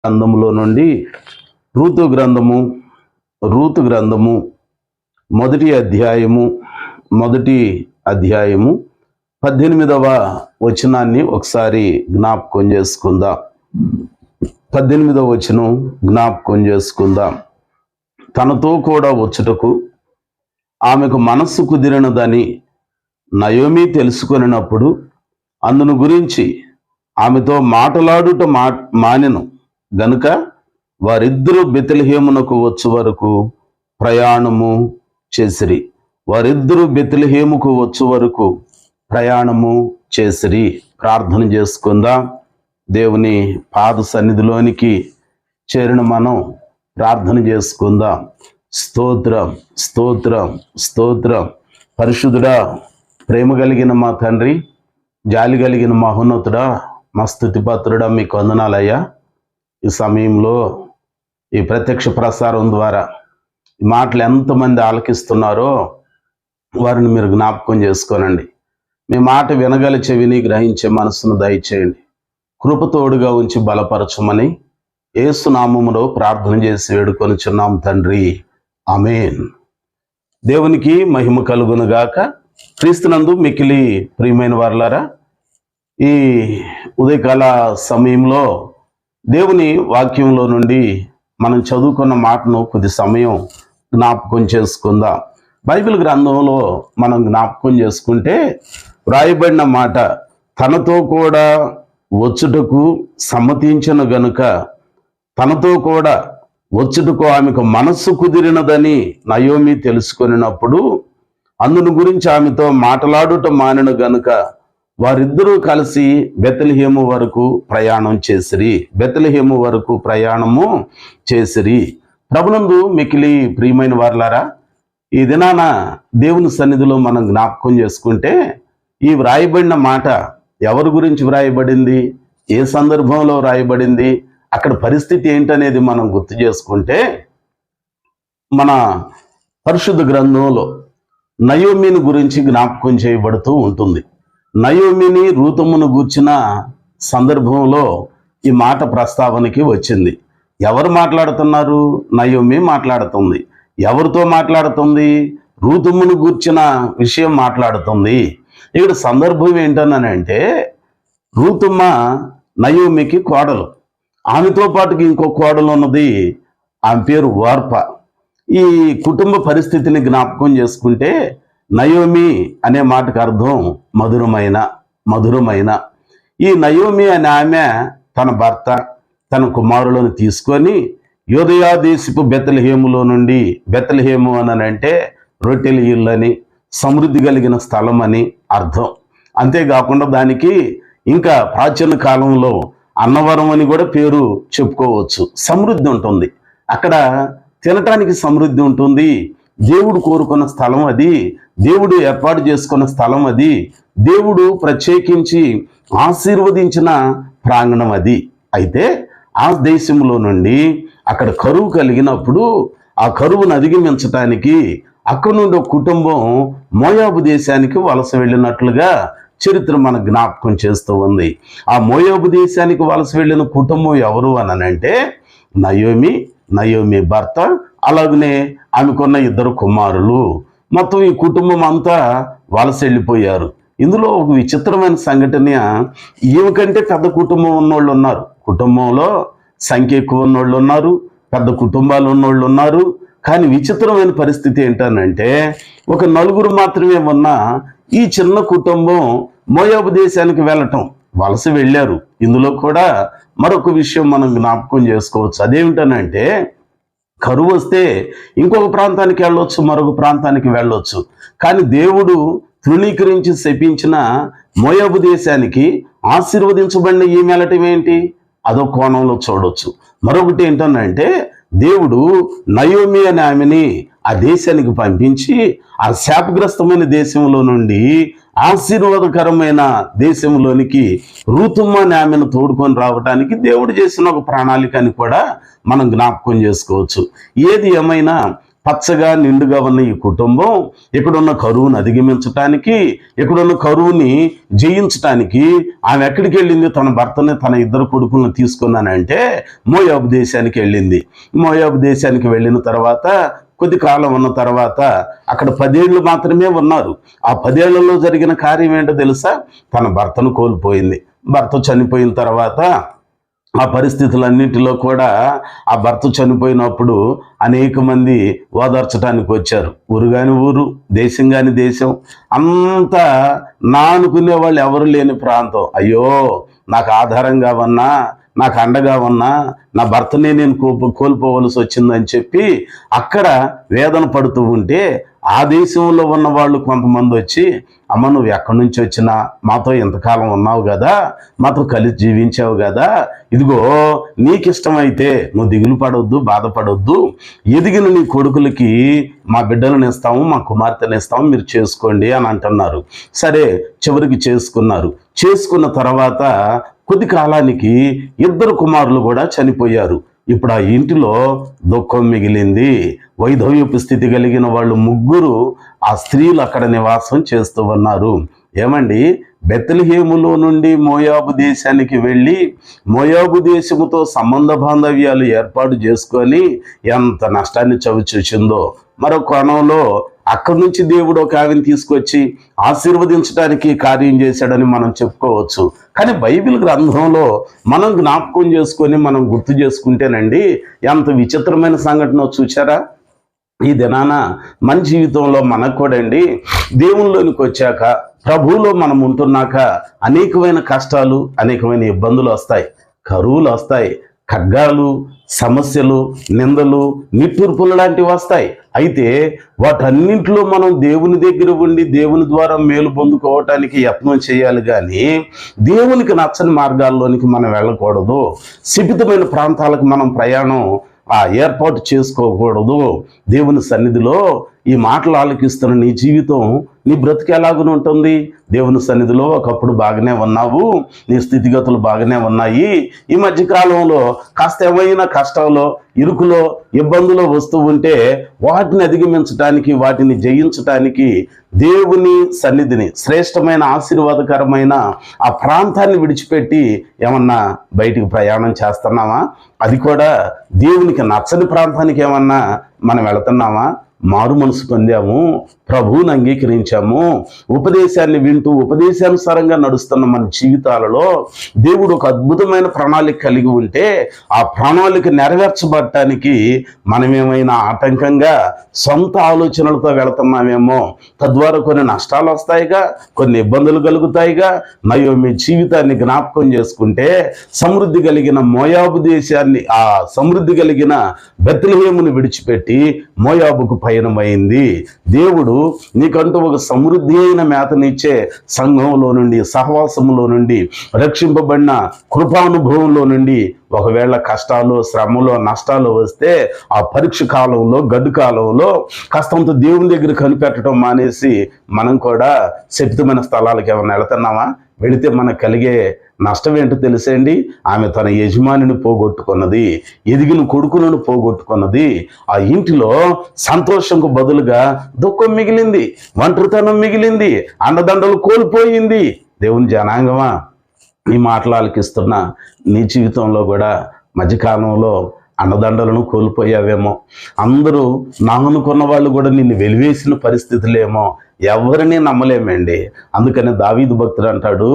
గ్రంథములో నుండి రూతు గ్రంథము మొదటి అధ్యాయము 18వ వచనాన్ని ఒకసారి జ్ఞాపకం చేసుకుందాం. 18వ వచనం జ్ఞాపకం చేసుకుందాం. తనతో కూడా వచ్చుటకు ఆమెకు మనస్సు కుదిరినదని నయోమి తెలుసుకొనినప్పుడు అందును గురించి ఆమెతో మాటలాడుట మానెను గనుక వారిద్దరూ బెత్లెహేమునకు వచ్చు వరకు ప్రయాణము చేసిరి. ప్రార్థన చేసుకుందాం. దేవుని పాద సన్నిధిలోనికి చేరిన మనం ప్రార్థన చేసుకుందాం. స్తోత్రం. పరిశుద్ధుడా, ప్రేమ కలిగిన మా తండ్రి, జాలి కలిగిన మహోన్నతుడా, మా స్తుతిపాత్రుడా, మీకు వందనాలయ్యా. ఈ సమయంలో ఈ ప్రత్యక్ష ప్రసారం ద్వారా ఈ మాటలు ఎంతమంది ఆలకిస్తున్నారో వారిని మీరు జ్ఞాపకం చేసుకోనండి. మీ మాట వినగల చెవిని గ్రహించే మనసును దయచేయండి. కృపతోడుగా ఉంచి బలపరచమని యేసు నామములో ప్రార్థన చేసి వేడుకొనుచున్నాం తండ్రి, ఆమేన్. దేవునికి మహిమ కలుగునుగాక. క్రీస్తునందు మిక్కిలి ప్రియమైన వారలారా, ఈ ఉదయకాల సమయంలో దేవుని వాక్యంలో నుండి మనం చదువుకున్న మాటను కొద్ది సమయం జ్ఞాపకం చేసుకుందాం. బైబిల్ గ్రంథంలో మనం జ్ఞాపకం చేసుకుంటే వ్రాయబడిన మాట, తనతో కూడా వచ్చుటకు సమ్మతించిన గనుక తనతో కూడా వచ్చుటకు ఆమెకు మనస్సు కుదిరినదని నయోమి తెలుసుకొనినప్పుడు అందును గురించి ఆమెతో మాటలాడుట మానెను గనుక వారిద్దరూ కలిసి బెత్లెహేము వరకు ప్రయాణము చేసిరి. ప్రభునందు మిక్కిలి ప్రియమైన వారలారా, ఈ దినాన దేవుని సన్నిధిలో మనం జ్ఞాపకం చేసుకుంటే ఈ వ్రాయబడిన మాట ఎవరి గురించి వ్రాయబడింది, ఏ సందర్భంలో వ్రాయబడింది, అక్కడ పరిస్థితి ఏంటనేది మనం గుర్తు చేసుకుంటే మన పరిశుద్ధ గ్రంథంలో నయోమిని గురించి జ్ఞాపకం చేయబడుతూ ఉంటుంది. నయోమిని రూతమును గూర్చిన సందర్భంలో ఈ మాట ప్రస్తావనకి వచ్చింది. ఎవరు మాట్లాడుతున్నారు? నయోమి మాట్లాడుతుంది. ఎవరితో మాట్లాడుతుంది? రూతమును గూర్చిన విషయం మాట్లాడుతుంది. ఇక్కడ సందర్భం ఏంటనంటే, రూతమ్మ నయోమికి కోడలు, ఆమెతో పాటుకి ఇంకో కోడలు ఉన్నది, ఆమె పేరు ఓర్ప. ఈ కుటుంబ పరిస్థితిని జ్ఞాపకం చేసుకుంటే నయోమి అనే మాటకు అర్థం మధురమైన. ఈ నయోమి అనే ఆమె తన భర్త, తన కుమారులను తీసుకొని యూదయా దేశపు బెత్లెహేములో నుండి, బెత్లెహేము అనంటే రొట్టెల ఇల్లని, సమృద్ధి కలిగిన స్థలం అని అర్థం. అంతేకాకుండా దానికి ఇంకా ప్రాచీన కాలంలో అన్నవరం అని కూడా పేరు చెప్పుకోవచ్చు. సమృద్ధి ఉంటుంది అక్కడ, తినటానికి సమృద్ధి ఉంటుంది. దేవుడు కోరుకున్న స్థలం అది, దేవుడు ఏర్పాటు చేసుకున్న స్థలం అది, దేవుడు ప్రత్యేకించి ఆశీర్వదించిన ప్రాంగణం అది. అయితే ఆ దేశంలో నుండి అక్కడ కరువు కలిగినప్పుడు ఆ కరువును అధిగమించటానికి అక్కడ నుండి ఒక కుటుంబం మోయాబు దేశానికి వలస వెళ్ళినట్లుగా చరిత్ర మన జ్ఞాపకం చేస్తూ ఉంది. ఆ మోయాబు దేశానికి వలస వెళ్ళిన కుటుంబం ఎవరు అనంటే నయోమి భర్త, అలాగనే ఆమెకున్న 2 కుమారులు. మొత్తం ఈ కుటుంబం అంతా వలస వెళ్ళిపోయారు. ఇందులో ఒక విచిత్రమైన సంఘటన, ఈమె కంటే పెద్ద కుటుంబం ఉన్నోళ్ళు ఉన్నారు, కుటుంబంలో సంఖ్య ఎక్కువ ఉన్నోళ్ళు ఉన్నారు, పెద్ద కుటుంబాలు ఉన్నోళ్ళు ఉన్నారు. కానీ విచిత్రమైన పరిస్థితి ఏంటనంటే, ఒక 4 మాత్రమే ఉన్న ఈ చిన్న కుటుంబం మోయాబు దేశానికి వెళ్ళటం, వలస వెళ్ళారు. ఇందులో కూడా మరొక విషయం మనం జ్ఞాపకం చేసుకోవచ్చు. అదేమిటనంటే, కరువు వస్తే ఇంకొక ప్రాంతానికి వెళ్ళొచ్చు, మరొక ప్రాంతానికి వెళ్ళొచ్చు. కానీ దేవుడు తృణీకరించి శపించిన మోయాబు దేశానికి ఆశీర్వదించబడిన ఈ వెళ్ళటం ఏంటి? అదో కోణంలో చూడొచ్చు. మరొకటి ఏంటనంటే, దేవుడు నయోమి అనే ఆమెని ఆ దేశానికి పంపించి ఆ శాపగ్రస్తమైన దేశంలో నుండి ఆశీర్వాదకరమైన దేశంలోనికి రూతమ్మ అనే ఆమెను తోడుకొని రావడానికి దేవుడు చేసిన ఒక ప్రణాళిక అని కూడా మనం జ్ఞాపకం చేసుకోవచ్చు. ఏది ఏమైనా పచ్చగా నిండుగా ఉన్న ఈ కుటుంబం ఇక్కడున్న కరువును అధిగమించటానికి, ఇక్కడున్న కరువుని జయించటానికి ఆమె ఎక్కడికి వెళ్ళింది? తన భర్తని, తన ఇద్దరు కొడుకులను తీసుకున్నానంటే మోయాబు దేశానికి వెళ్ళింది. మోయాబు దేశానికి వెళ్ళిన తర్వాత కొద్ది కాలం ఉన్న తర్వాత అక్కడ 10 ఏళ్ళు మాత్రమే ఉన్నారు. ఆ 10 ఏళ్లలో జరిగిన కార్యం ఏంటో తెలుసా? తన భర్తను కోల్పోయింది. భర్త చనిపోయిన తర్వాత ఆ పరిస్థితులన్నింటిలో కూడా ఆ భర్త చనిపోయినప్పుడు అనేక మంది ఓదార్చడానికి వచ్చారు. ఊరు కాని ఊరు, దేశం కాని దేశం, అంతా నా అనుకునే వాళ్ళు ఎవరు లేని ప్రాంతం. అయ్యో, నాకు ఆధారంగా ఉన్నా, నాకు అండగా ఉన్నా నా భర్తనే నేను కోల్పోవలసి వచ్చిందని చెప్పి అక్కడ వేదన పడుతూ ఉంటే ఆ దేశంలో ఉన్న వాళ్ళు కొంతమంది వచ్చి, అమ్మ నువ్వు ఎక్కడి నుంచి వచ్చినా మాతో ఎంతకాలం ఉన్నావు కదా, మాతో కలిసి జీవించావు కదా, ఇదిగో నీకు ఇష్టమైతే నువ్వు దిగులు పడవద్దు, బాధపడొద్దు, ఎదిగిన నీ కొడుకులకి మా బిడ్డలను ఇస్తాము, మా కుమార్తెను ఇస్తాము, మీరు చేసుకోండి అని అంటున్నారు. సరే, చివరికి చేసుకున్నారు. చేసుకున్న తర్వాత కొద్ది కాలానికి 2 కుమారులు కూడా చనిపోయారు. ఇప్పుడు ఆ ఇంటిలో దుఃఖం మిగిలింది. వైధవ్యపు స్థితి కలిగిన వాళ్ళు 3 ఆ స్త్రీలు అక్కడ నివాసం చేస్తూ ఉన్నారు. ఏమండి, బెత్లెహేములో నుండి మోయాబు దేశానికి వెళ్ళి మోయాబు దేశముతో సంబంధ బాంధవ్యాలు ఏర్పాటు చేసుకొని ఎంత నష్టాన్ని చవిచూసిందో. మరో కోణంలో అక్కడి నుంచి దేవుడు ఒక ఆవిని తీసుకొచ్చి ఆశీర్వదించడానికి కార్యం చేశాడని మనం చెప్పుకోవచ్చు. కానీ బైబిల్ గ్రంథంలో మనం జ్ఞాపకం చేసుకొని మనం గుర్తు చేసుకుంటేనండి ఎంత విచిత్రమైన సంఘటన చూచారా? ఈ దినాన మన జీవితంలో మనకు కూడా అండి దేవునిలోనికి వచ్చాక, ప్రభువులో మనం ఉంటున్నాక అనేకమైన కష్టాలు, అనేకమైన ఇబ్బందులు వస్తాయి, కరువులు వస్తాయి, ఖడ్గాలు, సమస్యలు, నిందలు, నిట్టూర్పులు లాంటివి వస్తాయి. అయితే వాటన్నింటిలో మనం దేవుని దగ్గర ఉండి దేవుని ద్వారా మేలు పొందుకోవటానికి యత్నం చేయాలి, కానీ దేవునికి నచ్చని మార్గాల్లోనికి మనం వెళ్ళకూడదు. శిథిలమైన ప్రాంతాలకు మనం ప్రయాణం ఏర్పాటు చేసుకోకూడదు. దేవుని సన్నిధిలో ఈ మాటలు ఆలకిస్తున్న నీ జీవితం, నీ బ్రతికి ఎలాగునే ఉంటుంది? దేవుని సన్నిధిలో ఒకప్పుడు బాగానే ఉన్నావు, నీ స్థితిగతులు బాగానే ఉన్నాయి. ఈ మధ్యకాలంలో కాస్త ఏమైనా కష్టాల్లో, ఇరుకులో, ఇబ్బందులో వస్తూ ఉంటే వాటిని అధిగమించడానికి, వాటిని జయించడానికి దేవుని సన్నిధిని, శ్రేష్టమైన ఆశీర్వాదకరమైన ఆ ప్రాంతాన్ని విడిచిపెట్టి ఏమన్నా బయటికి ప్రయాణం చేస్తున్నావా? అది కూడా దేవునికి నచ్చని ప్రాంతానికి ఏమన్నా మనం వెళుతున్నామా? మారు మనసు పొందాము, ప్రభువుని అంగీకరించాము, ఉపదేశాన్ని వింటూ ఉపదేశానుసారంగా నడుస్తున్న మన జీవితాలలో దేవుడు ఒక అద్భుతమైన ప్రణాళిక కలిగి ఉంటే ఆ ప్రణాళిక నెరవేర్చబడటానికి మనమేమైనా ఆటంకంగా సొంత ఆలోచనలతో వెళుతున్నామేమో. తద్వారా కొన్ని నష్టాలు వస్తాయిగా, కొన్ని ఇబ్బందులు కలుగుతాయిగా. నయోమి జీవితాన్ని జ్ఞాపకం చేసుకుంటే సమృద్ధి కలిగిన మోయాబు దేశాన్ని, ఆ సమృద్ధి కలిగిన బెత్లెహేమును విడిచిపెట్టి మోయాబుకు పయనమైంది. దేవుడు నీకంటూ ఒక సమృద్ధి అయిన మేతనిచ్చే సంఘంలో నుండి, సహవాసంలో నుండి, రక్షింపబడిన కృపానుభవంలో నుండి ఒకవేళ కష్టాలు, శ్రమలు, నష్టాలు వస్తే ఆ పరీక్ష కాలంలో, గడ్డు కాలంలో కాస్తంత దేవుని దగ్గర కనిపెట్టడం మానేసి మనం కూడా శక్తిమైన స్థలాలకు ఏమైనా వెళుతున్నామా? వెళితే మనకు కలిగే నష్టం ఏంటో తెలిసేయండి. ఆమె తన యజమానిని పోగొట్టుకున్నది, ఎదిగిన కొడుకులను పోగొట్టుకున్నది. ఆ ఇంటిలో సంతోషంకు బదులుగా దుఃఖం మిగిలింది, ఒంటరితనం మిగిలింది, అండదండలు కోల్పోయింది. దేవుని జనాంగమా, ఈ మాటలు ఆలకిస్తున్న నీ జీవితంలో కూడా మధ్యకాలంలో అన్నదండలను కోల్పోయావేమో. అందరూ నా అనుకున్న వాళ్ళు కూడా నిన్ను వెలివేసిన పరిస్థితులేమో. ఎవరిని నమ్మలేమండి. అందుకని దావీదు భక్తుడు అంటాడు,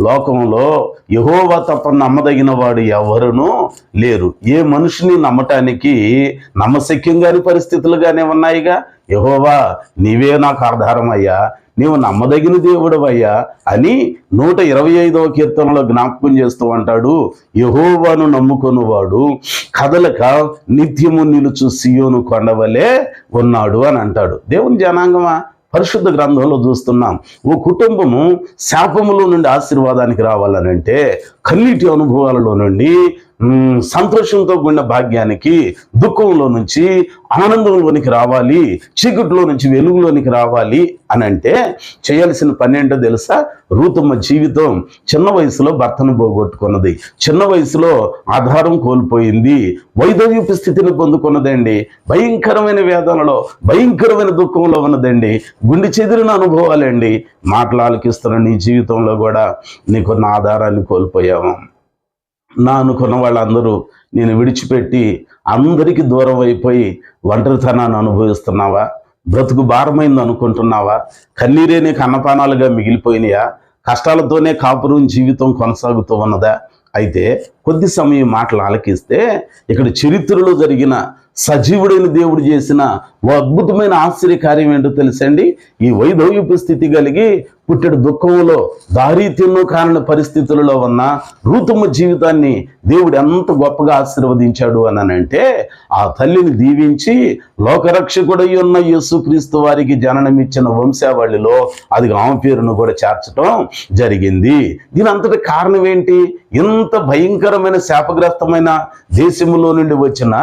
లోకంలో యెహోవా తప్ప నమ్మదగిన వాడు ఎవరునూ లేరు. ఏ మనిషిని నమ్మటానికి నమ్మశక్యంగాని పరిస్థితులుగానే ఉన్నాయిగా. యెహోవా నీవే నాకు ఆధారం అయ్యా, నీవు నమ్మదగిన దేవుడు అయ్యా అని 125వ కీర్తనలో జ్ఞాపకం చేస్తూ అంటాడు. యెహోవాను నమ్ముకొనువాడు కదలక నిత్యము నిలుచు సియోను కొండవలే ఉన్నాడు అని అంటాడు. దేవుని జనాంగమా, పరిశుద్ధ గ్రంథంలో చూస్తున్నాం, ఓ కుటుంబము శాపములో నుండి ఆశీర్వాదానికి రావాలనంటే కన్నీటి అనుభవాలలో నుండి సంతోషంతో కూడిన భాగ్యానికి దుఃఖంలో నుంచి ఆనందంలోనికి రావాలి, చీకటిలో నుంచి వెలుగులోనికి రావాలి అని అంటే చేయాల్సిన పని ఏంటో తెలుసా? రూతమ్మ జీవితం చిన్న వయసులో భర్తను పోగొట్టుకున్నది, చిన్న వయసులో ఆధారం కోల్పోయింది, వైధవ్యపు స్థితిని పొందుకున్నదండి, భయంకరమైన వేదనలో భయంకరమైన దుఃఖంలో ఉన్నదండి, గుండె చెదిరిన అనుభవాలండి. మాటలు ఆలకిస్తున్న నీ జీవితంలో కూడా నీకున్న ఆధారాన్ని కోల్పోయాము. నా అనుకున్న వాళ్ళందరూ నేను విడిచిపెట్టి అందరికీ దూరం అయిపోయి ఒంటరితనాన్ని అనుభవిస్తున్నావా? బ్రతుకు భారమైంది అనుకుంటున్నావా? కన్నీరే నీకు అన్నపానాలుగా మిగిలిపోయినాయా? కష్టాలతోనే కాపురం జీవితం కొనసాగుతూ ఉన్నదా? అయితే కొద్ది సమయం మాటలు ఆలకిస్తే ఇక్కడ చరిత్రలో జరిగిన సజీవుడైన దేవుడు చేసిన ఓ అద్భుతమైన ఆశ్చర్యకార్యం ఏంటో తెలుసండి. ఈ వైధవ్యపు స్థితి కలిగి పుట్టెడు దుఃఖంలో దారితెన్నో కాని పరిస్థితులలో ఉన్న రూతమ్మ జీవితాన్ని దేవుడు ఎంత గొప్పగా ఆశీర్వదించాడు అనంటే, ఆ తల్లిని దీవించి లోకరక్షకుడై ఉన్న యేసుక్రీస్తు వారికి జననమిచ్చిన వంశావళిలో అది ఆమె పేరును కూడా చేర్చడం జరిగింది. దీని అంతటి కారణం ఏంటి? ఇంత భయంకరమైన శాపగ్రస్తమైన దేశంలో నుండి వచ్చిన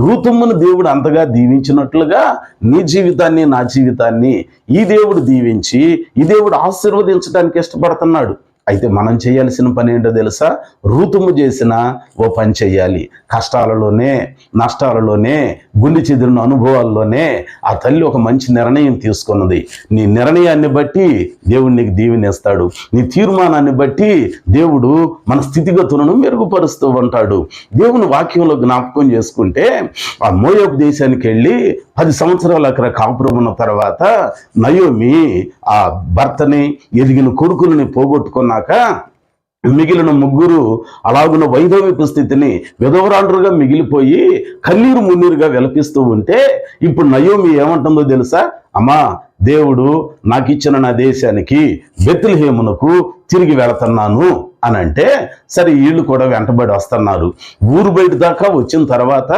రూతమ్మను దేవుడు అంతగా దీవించినట్లుగా నీ జీవితాన్ని, నా జీవితాన్ని ఈ దేవుడు దీవించి, ఈ దేవుడు ఆశీర్వదించడానికి ఇష్టపడుతున్నాడు. అయితే మనం చేయాల్సిన పని ఏంటో తెలుసా? రూతమ్మ చేసిన ఓ పని చెయ్యాలి. కష్టాలలోనే, నష్టాలలోనే, గుండె చెదిరిన అనుభవాల్లోనే ఆ తల్లి ఒక మంచి నిర్ణయం తీసుకున్నది. నీ నిర్ణయాన్ని బట్టి దేవుడు నీకు దీవెనిస్తాడు. నీ తీర్మానాన్ని బట్టి దేవుడు మన స్థితిగతులను మెరుగుపరుస్తూ ఉంటాడు. దేవుని వాక్యంలో జ్ఞాపకం చేసుకుంటే, ఆ మోయాబు దేశానికి వెళ్ళి 10 సంవత్సరాలు అక్కడ కాపురం ఉన్న తర్వాత నయోమి ఆ భర్తని, ఎదిగిన కొడుకులని పోగొట్టుకున్నాక మిగిలిన ముగ్గురు అలాగున్న వైధవ్యపు స్థితిని విధవరాండ్రుగా మిగిలిపోయి కన్నీరు మున్నీరుగా విలపిస్తూ ఉంటే, ఇప్పుడు నయోమి ఏమంటుందో తెలుసా? అమ్మా, దేవుడు నాకు ఇచ్చిన నా దేశానికి బెత్లెహేమునకు తిరిగి వెళుతున్నాను అని అంటే, సరే వీళ్ళు కూడా వెంటబడి వస్తున్నారు. ఊరు బయట దాకా వచ్చిన తర్వాత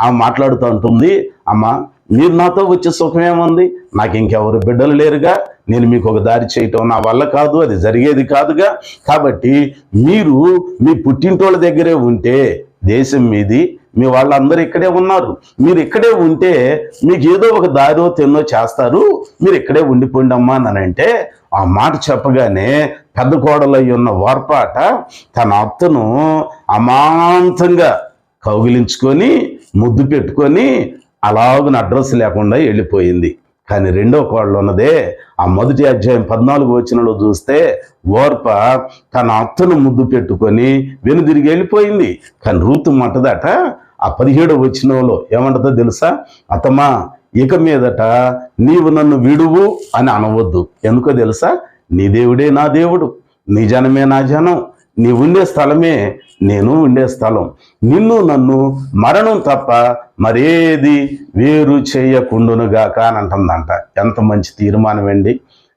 ఆమె మాట్లాడుతూ ఉంటుంది, అమ్మా మీరు నాతో వచ్చే సుఖం ఏముంది? నాకు ఇంకెవరు బిడ్డలు లేరుగా, నేను మీకు ఒక దారి చేయటం నా వల్ల కాదు, అది జరిగేది కాదుగా. కాబట్టి మీరు మీ పుట్టింటోళ్ళ దగ్గరే ఉంటే, దేశం మీది, మీ వాళ్ళందరూ ఇక్కడే ఉన్నారు, మీరు ఇక్కడే ఉంటే మీకు ఏదో ఒక దారో తెన్నో చేస్తారు, మీరు ఇక్కడే ఉండిపోండి అమ్మా అని అంటే, ఆ మాట చెప్పగానే పెద్ద కోడలై ఉన్న వార్పాట తన అత్తను అమాంతంగా కౌగిలించుకొని ముద్దు పెట్టుకొని అలాగున అడ్రస్ లేకుండా వెళ్ళిపోయింది. కానీ రెండో కోడలు ఉన్నదే, ఆ మొదటి అధ్యాయం 14 వచనంలో చూస్తే ఓర్ప తన అత్తను ముద్దు పెట్టుకొని వెనుదిరిగి వెళ్ళిపోయింది. కానీ రూతు అంటదట ఆ 17వ వచనంలో ఏమంటదో తెలుసా? అత్తమ్మా, ఇక మీదట నీవు నన్ను విడువు అని అనవద్దు. ఎందుకో తెలుసా? నీ దేవుడే నా దేవుడు, నీ జనమే నా జనం, నీ ఉండే స్థలమే నేను ఉండే స్థలం, నిన్ను నన్ను మరణం తప్ప మరేది వేరు చేయకుండునుగాక అని అంటుందంట. ఎంత మంచి తీర్మానం అండి.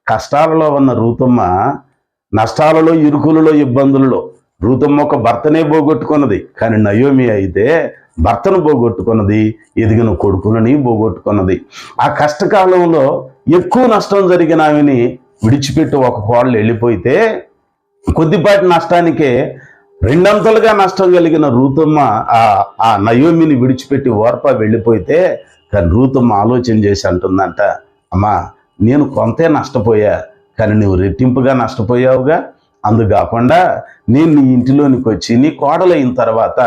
కష్టాలలో ఉన్న రూతమ్మ నష్టాలలో, ఇరుకులలో, ఇబ్బందులలో రూతమ్మ ఒక భర్తనే పోగొట్టుకున్నది. కానీ నయోమి అయితే భర్తను పోగొట్టుకున్నది, ఎదిగిన కొడుకులని పోగొట్టుకున్నది. ఆ కష్టకాలంలో ఎక్కువ నష్టం జరిగిన ఆమెని విడిచిపెట్టి ఒక కోడలు వెళ్ళిపోతే, కొద్దిపాటి నష్టానికే రెండంతలుగా నష్టం కలిగిన రూతమ్మ ఆ నయోమిని విడిచిపెట్టి ఓర్ప వెళ్ళిపోతే, కానీ రూతమ్మ ఆలోచన చేసి అంటుందంట, అమ్మా నేను కొంతే నష్టపోయా, కానీ నువ్వు రెట్టింపుగా నష్టపోయావుగా. అందుకాకుండా నేను నీ ఇంటిలోనికి వచ్చి నీ కోడలైన తర్వాత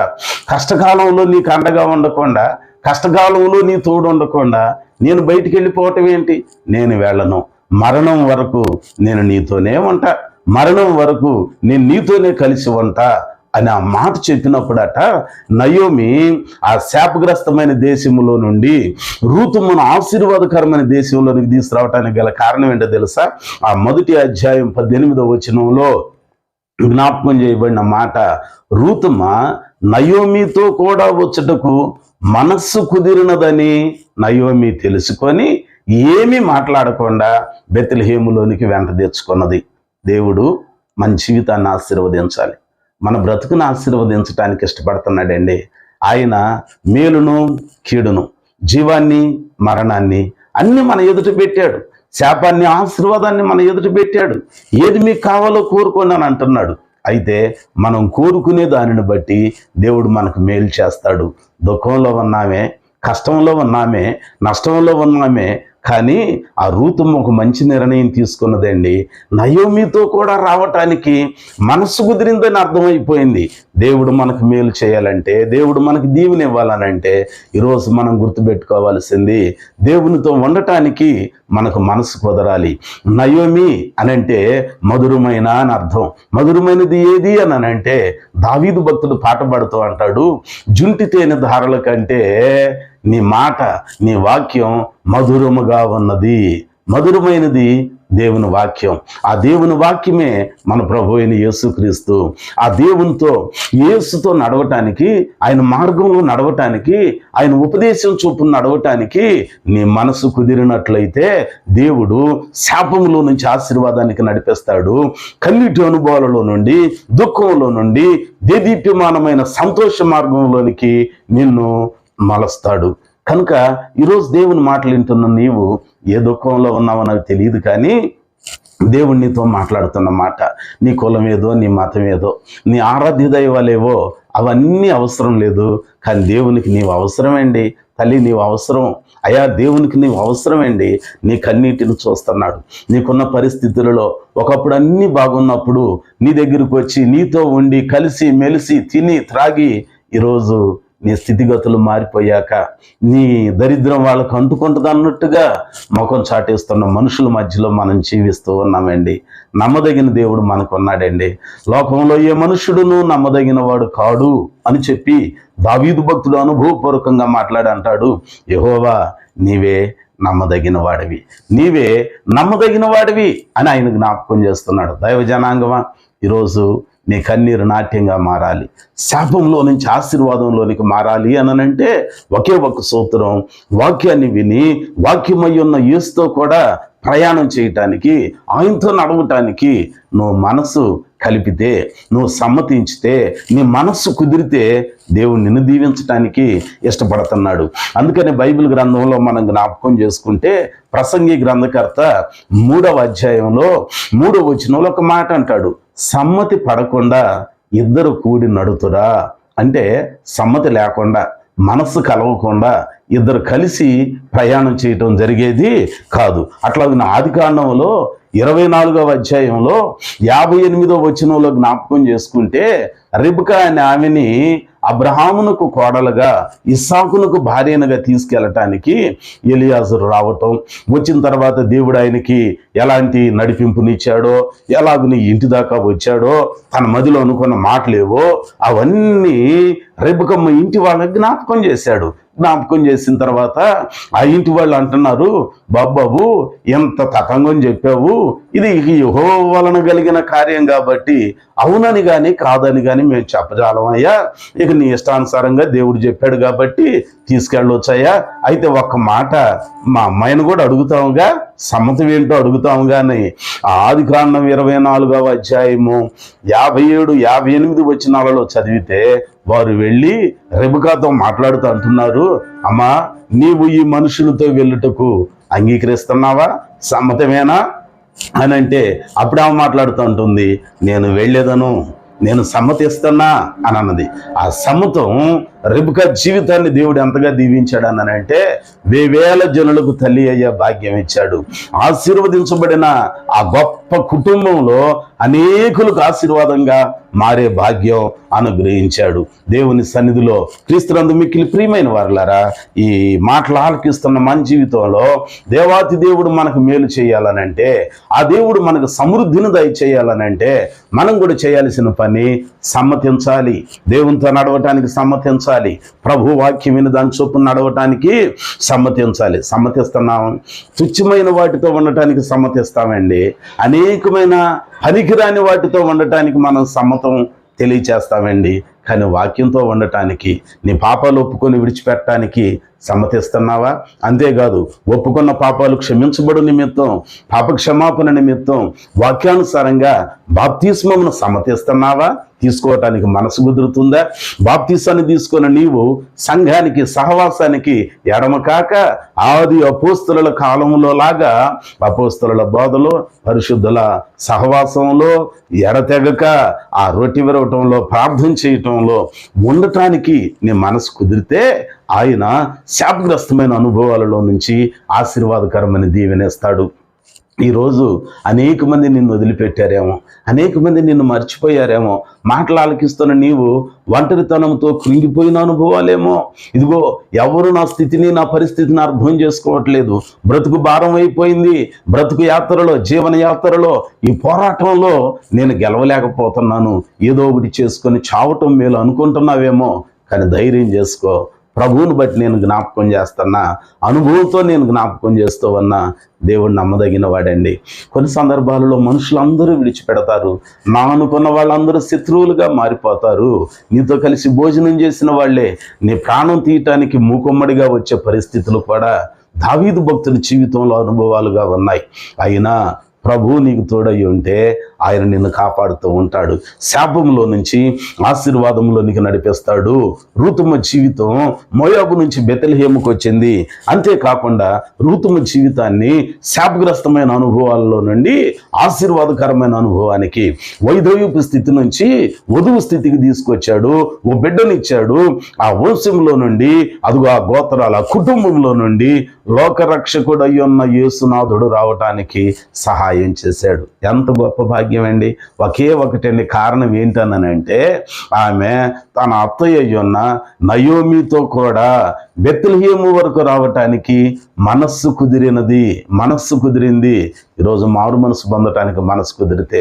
కష్టకాలంలో నీకు అండగా ఉండకుండా, కష్టకాలంలో నీ తోడు ఉండకుండా నేను బయటికి వెళ్ళిపోవటం ఏంటి? నేను వెళ్ళను, మరణం వరకు నేను నీతోనే ఉంటా, మరణం వరకు నేను నీతోనే కలిసి ఉంటా అని ఆ మాట చెప్పినప్పుడట నయోమి ఆ శాపగ్రస్తమైన దేశంలో నుండి రూతుమ్మను ఆశీర్వాదకరమైన దేశంలోనికి తీసుకురావటానికి గల కారణం ఏంటో తెలుసా? ఆ మొదటి అధ్యాయం 18వ వచనంలో జ్ఞాపకం చేయబడిన మాట, రూతుమ్మ నయోమితో కూడా వచ్చుటకు మనస్సు కుదిరినదని నయోమి తెలుసుకొని ఏమీ మాట్లాడకుండా బెత్లెహేములోనికి వెంట తెచ్చుకున్నది. దేవుడు మన జీవితాన్ని ఆశీర్వదించాలి, మన బ్రతుకును ఆశీర్వదించడానికి ఇష్టపడుతున్నాడండి. ఆయన మేలును కీడును, జీవాన్ని మరణాన్ని అన్ని మన ఎదుట పెట్టాడు. శాపాన్ని ఆశీర్వాదాన్ని మన ఎదుట పెట్టాడు. ఏది మీకు కావాలో కోరుకోండి అని అంటున్నాడు. అయితే మనం కోరుకునే దానిని బట్టి దేవుడు మనకు మేలు చేస్తాడు. దుఃఖంలో ఉన్నామే, కష్టంలో ఉన్నామే, నష్టంలో ఉన్నామే, కానీ ఆ రూతు ఒక మంచి నిర్ణయం తీసుకున్నదండి. నయోమితో కూడా రావటానికి మనసు కుదిరిందని అర్థమైపోయింది. దేవుడు మనకు మేలు చేయాలంటే, దేవుడు మనకు దీవెన ఇవ్వాలనంటే ఈరోజు మనం గుర్తుపెట్టుకోవాల్సింది, దేవునితో ఉండటానికి మనకు మనసు కుదరాలి. నయోమి అనంటే మధురమైన అని అర్థం. మధురమైనది ఏది అని అనంటే దావీదు భక్తుడు పాట పాడుతూ అంటాడు, జుంటి తేనె ధారల కంటే నీ మాట, నీ వాక్యం మధురముగా ఉన్నది. మధురమైనది దేవుని వాక్యం. ఆ దేవుని వాక్యమే మన ప్రభు అయిన యేసుక్రీస్తు. ఆ దేవునితో, యేసుతో నడవటానికి, ఆయన మార్గంలో నడవటానికి, ఆయన ఉపదేశం చొప్పున నడవటానికి నీ మనసు కుదిరినట్లయితే దేవుడు శాపంలో నుంచి ఆశీర్వాదానికి నడిపిస్తాడు. కన్నీటి అనుభవాలలో నుండి, దుఃఖంలో నుండి దేదీప్యమానమైన సంతోష మార్గంలోనికి నిన్ను మలస్తాడు. కనుక ఈరోజు దేవుని మాటలు వింటున్న నీవు ఏ దుఃఖంలో ఉన్నావో నాకు తెలియదు, కానీ దేవుడు నీతో మాట్లాడుతున్న మాట, నీ కులం ఏదో, నీ మతం ఏదో, నీ ఆరాధ్య దైవాలేవో అవన్నీ అవసరం లేదు, కానీ దేవునికి నీవు అవసరమేండి. తల్లి నీవు అవసరం, అయ్యా దేవునికి నీవు అవసరమేండి. నీ కన్నీటిని చూస్తున్నాడు. నీకున్న పరిస్థితులలో ఒకప్పుడు అన్నీ బాగున్నప్పుడు నీ దగ్గరకు వచ్చి నీతో ఉండి కలిసి మెలిసి తిని త్రాగి ఈరోజు నీ స్థితిగతులు మారిపోయాక నీ దరిద్రం వాళ్ళకు అంటుకుంటుంది అన్నట్టుగా ముఖం చాటేస్తున్న మనుషుల మధ్యలో మనం జీవిస్తూ ఉన్నామండి. నమ్మదగిన దేవుడు మనకు ఉన్నాడండి. లోకంలో ఏ మనుషుడును నమ్మదగిన వాడు కాడు అని చెప్పి దావీదు భక్తుడు అనుభవపూర్వకంగా మాట్లాడి అంటాడు, యెహోవా నీవే నమ్మదగిన వాడివి, నీవే నమ్మదగిన వాడివి అని ఆయన జ్ఞాపకం చేస్తున్నాడు. దైవ జనాంగమా, ఈరోజు నీ కన్నీరు నాట్యంగా మారాలి, శాపంలో నుంచి ఆశీర్వాదంలోనికి మారాలి అనంటే ఒకే ఒక సూత్రం, వాక్యాన్ని విని వాక్యమై ఉన్న యేసుతో కూడా ప్రయాణం చేయటానికి, ఆయనతో నడవటానికి నువ్వు మనసు కలిపితే, నువ్వు సమ్మతించితే, నీ మనస్సు కుదిరితే దేవుడు నిన్ను దీవించటానికి ఇష్టపడుతున్నాడు. అందుకని బైబిల్ గ్రంథంలో మనం జ్ఞాపకం చేసుకుంటే ప్రసంగి గ్రంథకర్త 3వ అధ్యాయంలో 3వ వచనంలో ఒక మాట అంటాడు, సమ్మతి పడకుండా ఇద్దరు కూడి నడుతురా. అంటే సమ్మతి లేకుండా, మనస్సు కలవకుండా ఇద్దరు కలిసి ప్రయాణం చేయటం జరిగేది కాదు. అట్లాగే ఆదికాండంలో 24వ అధ్యాయంలో 58వ వచనంలో జ్ఞాపకం చేసుకుంటే రిబ్కా అనే ఆమెని అబ్రహామునకు కోడలుగా, ఇస్సాకునకు భార్యనుగా తీసుకెళ్ళటానికి ఎలియాజరు రావటం, వచ్చిన తర్వాత దేవుడు ఆయనకి ఎలాంటి నడిపింపునిచ్చాడో, ఎలాగ ఇంటి దాకా వచ్చాడో, తన మదిలో అనుకున్న మాటలేవో అవన్నీ రిబ్కమ్మ ఇంటి వాళ్ళకి జ్ఞాపకం చేశాడు. జ్ఞాపకం చేసిన తర్వాత ఆ ఇంటి వాళ్ళు అంటున్నారు, బాబాబు ఎంత తతంగం చెప్పావు, ఇది యెహోవా వలన కలిగిన కార్యం కాబట్టి అవునని కానీ కాదని కానీ మేము చెప్పజాలమయ్యా, ఇక నీ ఇష్టానుసారంగా దేవుడు చెప్పాడు కాబట్టి తీసుకెళ్ళొచ్చయ్యా. అయితే ఒక్క మాట మా అమ్మాయిని కూడా అడుగుతాముగా, సమ్మతం ఏంటో అడుగుతాముగా అని ఆదికాండం 24వ అధ్యాయము 57, 58 వచనాలలో చదివితే వారు వెళ్ళి రెబెకాతో మాట్లాడుతూ అంటున్నారు, అమ్మా నీవు ఈ మనుషులతో వెళ్ళుటకు అంగీకరిస్తున్నావా, సమ్మతమేనా అని అంటే అప్పుడు ఆమె మాట్లాడుతూ ఉంటుంది, నేను వెళ్ళేదను, నేను సమ్మతిస్తున్నా అని అన్నది. ఆ సమ్మతం రెబెకా జీవితాన్ని దేవుడు ఎంతగా దీవించాడు అనంటే వేవేల జనులకు తల్లి అయ్యే భాగ్యం ఇచ్చాడు. ఆశీర్వదించబడిన ఆ గొప్ప కుటుంబంలో అనేకులకు ఆశీర్వాదంగా మారే భాగ్యం అనుగ్రహించాడు. దేవుని సన్నిధిలో క్రీస్తునందు మిక్కిలి ప్రియమైన వారులారా, ఈ మాటలు ఆలకిస్తున్న మన జీవితంలో దేవాతి దేవుడు మనకు మేలు చేయాలనంటే, ఆ దేవుడు మనకు సమృద్ధిని దయచేయాలనంటే మనం కూడా చేయాల్సిన పని సమ్మతించాలి. దేవునితో నడవటానికి సమ్మతించాలి. ప్రభు వాక్యం విని దాని చొప్పున నడవటానికి సమ్మతించాలి. సమ్మతిస్తున్నాం, తుచ్చమైన వాటితో ఉండటానికి సమ్మతిస్తామండి, అనేకమైన పనికిరాని వాటితో ఉండటానికి మనం సమ్మతం తెలియచేస్తామండి. కానీ వాక్యంతో ఉండటానికి, నీ పాపాలు ఒప్పుకొని విడిచిపెట్టడానికి సమ్మతిస్తున్నావా? అంతేకాదు, ఒప్పుకున్న పాపాలు క్షమించబడు నిమిత్తం, పాప క్షమాపణ నిమిత్తం వాక్యానుసారంగా బాప్తిస్మమును సమ్మతిస్తున్నావా? తీసుకోవటానికి మనసు కుదురుతుందా? బాప్తిసాన్ని తీసుకున్న నీవు సంఘానికి, సహవాసానికి ఎడమకాక ఆది అపోస్తలుల కాలంలో లాగా అపోస్తలుల బోధలో, పరిశుద్ధుల సహవాసంలో ఎడతెగక ఆ రొట్టె విరవటంలో, ప్రార్థన చేయటంలో ఉండటానికి నీ మనసు కుదిరితే ఆయన శాపగ్రస్తమైన అనుభవాలలో నుంచి ఆశీర్వాదకరమైన దీవెనేస్తాడు. ఈరోజు అనేక మంది నిన్ను వదిలిపెట్టారేమో, అనేక మంది నిన్ను మర్చిపోయారేమో, మాటలు ఆలకిస్తున్న నీవు ఒంటరితనంతో కృంగిపోయిన అనుభవాలేమో. ఇదిగో, ఎవరు నా స్థితిని, నా పరిస్థితిని అర్థం చేసుకోవట్లేదు. బ్రతుకు భారం అయిపోయింది. బ్రతుకు యాత్రలో, జీవన యాత్రలో, ఈ పోరాటంలో నేను గెలవలేకపోతున్నాను, ఏదో ఒకటి చేసుకొని చావటం మేలు అనుకుంటున్నావేమో. కానీ ధైర్యం చేసుకో. ప్రభువుని బట్టి నేను జ్ఞాపకం చేస్తున్నా, అనుభవంతో నేను జ్ఞాపకం చేస్తావన్నా దేవుడు నమ్మదగిన వాడండి. కొన్ని సందర్భాలలో మనుషులందరూ విడిచిపెడతారు. నా అనుకున్న వాళ్ళందరూ శత్రువులుగా మారిపోతారు. నీతో కలిసి భోజనం చేసిన వాళ్ళే నీ ప్రాణం తీయటానికి మూకుమ్మడిగా వచ్చే పరిస్థితులు కూడా దావీదు భక్తుడి జీవితంలో అనుభవాలుగా ఉన్నాయి. అయినా ప్రభువు నీకు తోడై ఉంటే ఆయన నిన్ను కాపాడుతూ ఉంటాడు. శాపంలో నుంచి ఆశీర్వాదంలోనికి నడిపిస్తాడు. రూతుమ జీవితం మోయాబు నుంచి బెతెల్హేముకు వచ్చింది. అంతేకాకుండా రూతుమ జీవితాన్ని శాపగ్రస్తమైన అనుభవాల్లో నుండి ఆశీర్వాదకరమైన అనుభవానికి, వైధవ్యపు స్థితి నుంచి వధువు స్థితికి తీసుకొచ్చాడు. ఓ బిడ్డనిచ్చాడు. ఆ వంశంలో నుండి, అదుగు ఆ గోత్రాల కుటుంబంలో నుండి లోకరక్షకుడు అయ్యున్న యేసునాథుడు రావటానికి సహాయం చేశాడు. ఎంత గొప్ప భాగ్యం అండి. ఒకే ఒకటండి. కారణం ఏంటనంటే, ఆమె తన అత్తయ్య అయ్యున్న నయోమితో కూడా బెత్లెహేము వరకు రావటానికి మనస్సు కుదిరింది. ఈరోజు మారు మనసు పొందటానికి మనసు కుదిరితే,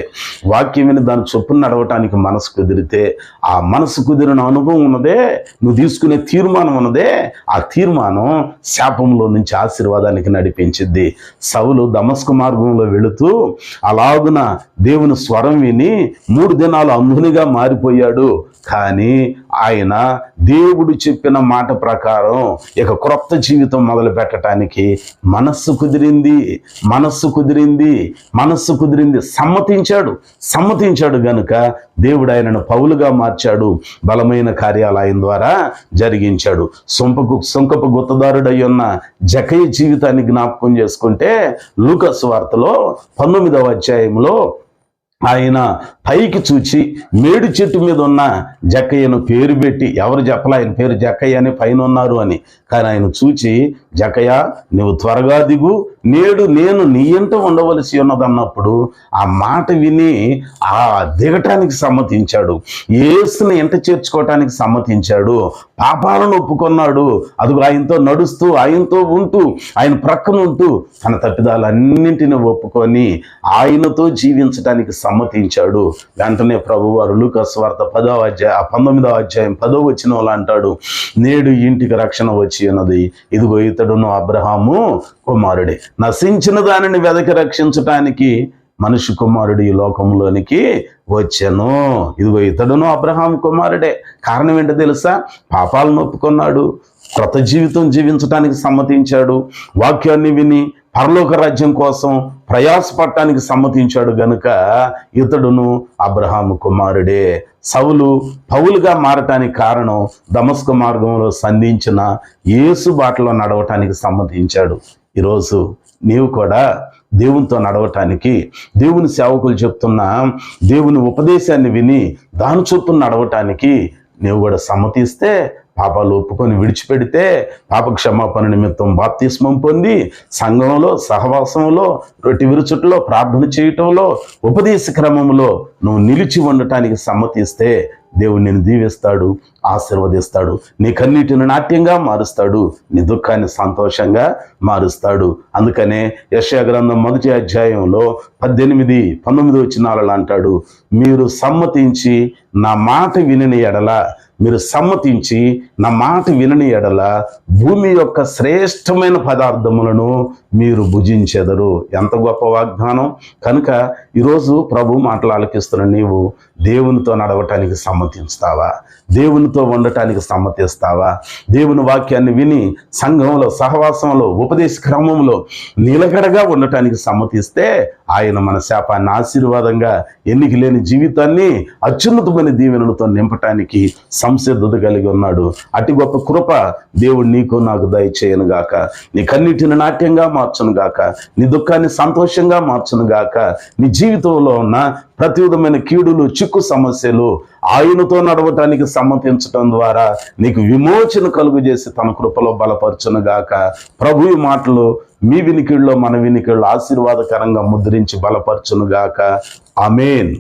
వాక్యం విని దాని చొప్పున నడవటానికి మనసు కుదిరితే, ఆ మనసు కుదిరిన అనుభవం ఉన్నదే, నువ్వు తీసుకునే తీర్మానం ఉన్నదే, ఆ తీర్మానం శాపంలో నుంచి ఆశీర్వాదానికి నడిపించింది. సౌలు దమస్కు మార్గంలో వెళుతూ అలాగున దేవుని స్వరం విని 3 దినాలు అంధునిగా మారిపోయాడు. కానీ ఆయన దేవుడు చెప్పిన మాట ప్రకారం ఇక క్రొత్త జీవితం మొదలు పెట్టడానికి మనస్సు కుదిరింది. సమ్మతించాడు గనుక దేవుడు ఆయనను పౌలుగా మార్చాడు. బలమైన కార్యాలు ఆయన ద్వారా జరిగించాడు. సొంకపు గుత్తదారుడై ఉన్న జక్కయ్య జీవితాన్ని జ్ఞాపకం చేసుకుంటే లూకా సువార్తలో 19వ అధ్యాయంలో ఆయన పైకి చూచి మేడి చెట్టు మీద ఉన్న జక్కయ్యను పేరు పెట్టి, ఎవరు చెప్పలే ఆయన పేరు జక్కయ్య అని, పైన ఉన్నారు అని, కానీ ఆయన చూచి, జక్కయ్య నువ్వు త్వరగా దిగు, నేడు నేను నీ ఇంట ఉండవలసి ఉన్నదన్నప్పుడు ఆ మాట విని ఆ దిగటానికి సమ్మతించాడు. యేసుని ఇంట చేర్చుకోవటానికి సమ్మతించాడు. పాపాలను ఒప్పుకున్నాడు. అదుగు ఆయనతో నడుస్తూ, ఆయనతో ఉంటూ, ఆయన ప్రక్కన ఉంటూ తన తప్పిదాలన్నింటినీ ఒప్పుకొని ఆయనతో జీవించడానికి సమ్మతించాడు. వెంటనే ప్రభువారు లూకా సువార్త 19వ అధ్యాయం 10వ వచనంలో అంటాడు, నేడు ఇంటికి రక్షణ వచ్చి ఉన్నది. ఇదిగో ఇతడును అబ్రహాము కుమారుడే. నశించిన దానిని వెదకి రక్షించటానికి మనుష్య కుమారుడు ఈ లోకంలోనికి వచ్చెను. ఇదిగో ఇతడును అబ్రహాం కుమారుడే. కారణం ఏంటో తెలుసా? పాపాలను ఒప్పుకున్నాడు, క్రొత్త జీవితం జీవించడానికి సమ్మతించాడు, వాక్యాన్ని విని పరలోక రాజ్యం కోసం ప్రయాసపడటానికి సమ్మతించాడు గనుక ఇతడును అబ్రహాము కుమారుడే. సౌలు పౌలుగా మారటానికి కారణం దమస్కు మార్గంలో సంధించిన యేసు బాటలో నడవటానికి సమ్మతించాడు. ఈరోజు నీవు కూడా దేవునితో నడవటానికి, దేవుని సేవకులు చెప్తున్న దేవుని ఉపదేశాన్ని విని దాని చొప్పున నడవటానికి నీవు కూడా సమ్మతిస్తే, పాపాలు ఒప్పుకొని విడిచిపెడితే, పాప క్షమాపణ నిమిత్తం బాప్తిస్మం పొంది సంఘంలో, సహవాసంలో, రొట్టె విరుచుట్లో, ప్రార్థన చేయటంలో, ఉపదేశ క్రమంలో నువ్వు నిలిచి ఉండటానికి సమ్మతిస్తే దేవుడు నిన్ను దీవిస్తాడు, ఆశీర్వదిస్తాడు. నీ కన్నీటిని నాట్యంగా మారుస్తాడు, నీ దుఃఖాన్ని సంతోషంగా మారుస్తాడు. అందుకనే యెషయా గ్రంథం 1వ అధ్యాయంలో 18, 19 వచనాలలో అంటాడు, మీరు సమ్మతించి నా మాట వినని ఎడల, మీరు సమ్మతించి నా మాట వినని ఎడల భూమి యొక్క శ్రేష్టమైన పదార్థములను మీరు భుజించెదరు. ఎంత గొప్ప వాగ్దానం! కనుక ఈరోజు ప్రభు మాటలు ఆలకిస్తున్న నీవు దేవునితో నడవటానికి సమ్మతిస్తావా? దేవునితో ఉండటానికి సమ్మతిస్తావా? దేవుని వాక్యాన్ని విని సంఘంలో, సహవాసంలో, ఉపదేశ క్రమంలో నిలకడగా ఉండటానికి సమ్మతిస్తే ఆయన మన శాపాన్ని ఆశీర్వాదంగా, ఎన్నిక లేని జీవితాన్ని అత్యున్నతమైన దీవెనలతో నింపటానికి సంసిద్ధత కలిగి ఉన్నాడు. అతి గొప్ప కృప దేవుడు నీకు నాకు దయచేయను గాక. నీ కన్నీటిని నాట్యంగా మార్చును గాక, నీ దుఃఖాన్ని సంతోషంగా మార్చును గాక. నీ జీవితంలో ఉన్న ప్రతి విధమైన కీడులు, చిక్కు సమస్యలు ఆయనతో నడవటానికి సమ్మతించటం ద్వారా నీకు విమోచన కలుగు చేసి తన కృపలో బలపరచును గాక. ప్రభు ఈ మాటలు మీ వినికిడిలో, మన వినికిడిలో ఆశీర్వాదకరంగా ముద్రించి బలపరచును గాక. ఆమేన్.